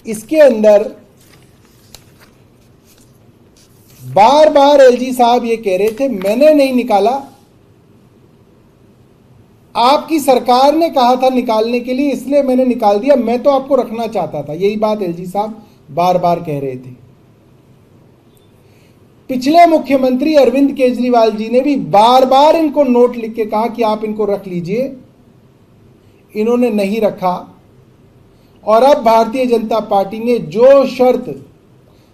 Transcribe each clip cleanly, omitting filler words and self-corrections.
इसके अंदर बार बार एलजी साहब ये कह रहे थे मैंने नहीं निकाला, आपकी सरकार ने कहा था निकालने के लिए इसलिए मैंने निकाल दिया, मैं तो आपको रखना चाहता था। यही बात एलजी साहब बार बार कह रहे थे। पिछले मुख्यमंत्री अरविंद केजरीवाल जी ने भी बार बार इनको नोट लिख के कहा कि आप इनको रख लीजिए, इन्होंने नहीं रखा। और अब भारतीय जनता पार्टी ने जो शर्त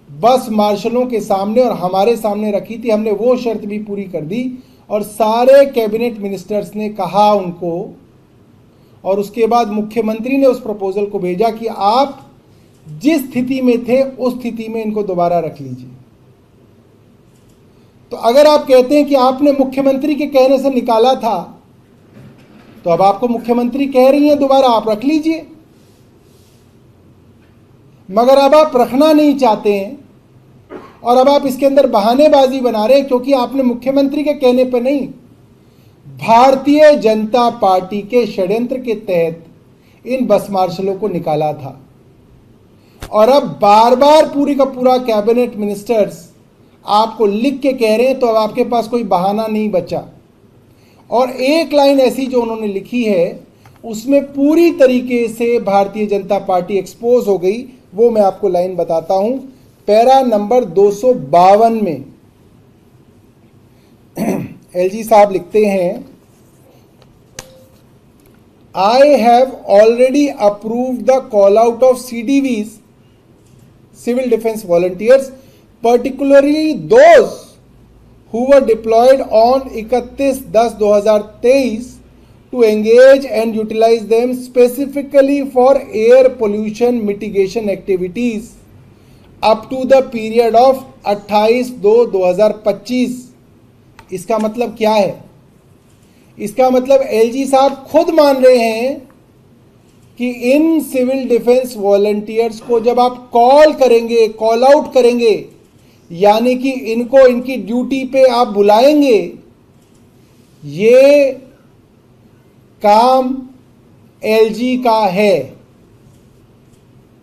बस मार्शलों के सामने और हमारे सामने रखी थी, हमने वो शर्त भी पूरी कर दी और सारे कैबिनेट मिनिस्टर्स ने कहा उनको, और उसके बाद मुख्यमंत्री ने उस प्रपोजल को भेजा कि आप जिस स्थिति में थे उस स्थिति में इनको दोबारा रख लीजिए। तो अगर आप कहते हैं कि आपने मुख्यमंत्री के कहने से निकाला था, तो अब आपको मुख्यमंत्री कह रही हैं दोबारा आप रख लीजिए। मगर अब आप रखना नहीं चाहते हैं और अब आप इसके अंदर बहानेबाजी बना रहे हैं, क्योंकि आपने मुख्यमंत्री के कहने पर नहीं, भारतीय जनता पार्टी के षड्यंत्र के तहत इन बस मार्शलों को निकाला था। और अब बार बार पूरी का पूरा कैबिनेट मिनिस्टर्स आपको लिख के कह रहे हैं, तो अब आपके पास कोई बहाना नहीं बचा। और एक लाइन ऐसी जो उन्होंने लिखी है उसमें पूरी तरीके से भारतीय जनता पार्टी एक्सपोज हो गई। वो मैं आपको लाइन बताता हूं, पैरा नंबर 252 में एलजी साहब लिखते हैं, I have already approved the call out of CDVs, civil defence volunteers, particularly those who were deployed on 31/10/2023 to engage and utilize them specifically for air pollution mitigation activities up to the period of 28/2/2025। इसका मतलब क्या है? इसका मतलब LG साहब खुद मान रहे हैं कि इन सिविल डिफेंस वॉलंटियर्स को जब आप कॉल करेंगे, कॉल आउट करेंगे, यानी कि इनको इनकी ड्यूटी पे आप बुलाएंगे, ये काम एलजी का है।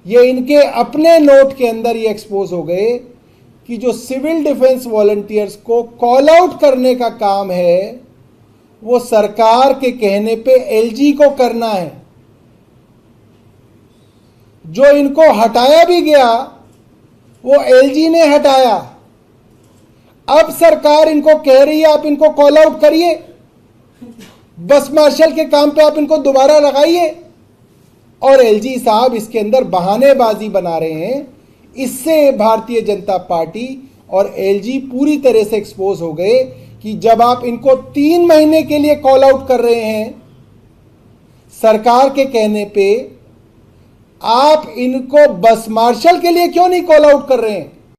ये इनके अपने नोट के अंदर ये एक्सपोज हो गए कि जो सिविल डिफेंस वॉलंटियर्स को कॉल आउट करने का काम है वो सरकार के कहने पे एलजी को करना है। जो इनको हटाया भी गया वो एलजी ने हटाया। अब सरकार इनको कह रही है आप इनको कॉल आउट करिए, बस मार्शल के काम पे आप इनको दोबारा लगाइए, और एलजी साहब इसके अंदर बहानेबाजी बना रहे हैं। इससे भारतीय जनता पार्टी और एलजी पूरी तरह से एक्सपोज हो गए कि जब आप इनको 3 महीने के लिए कॉल आउट कर रहे हैं सरकार के कहने पे, आप इनको बस मार्शल के लिए क्यों नहीं कॉल आउट कर रहे हैं?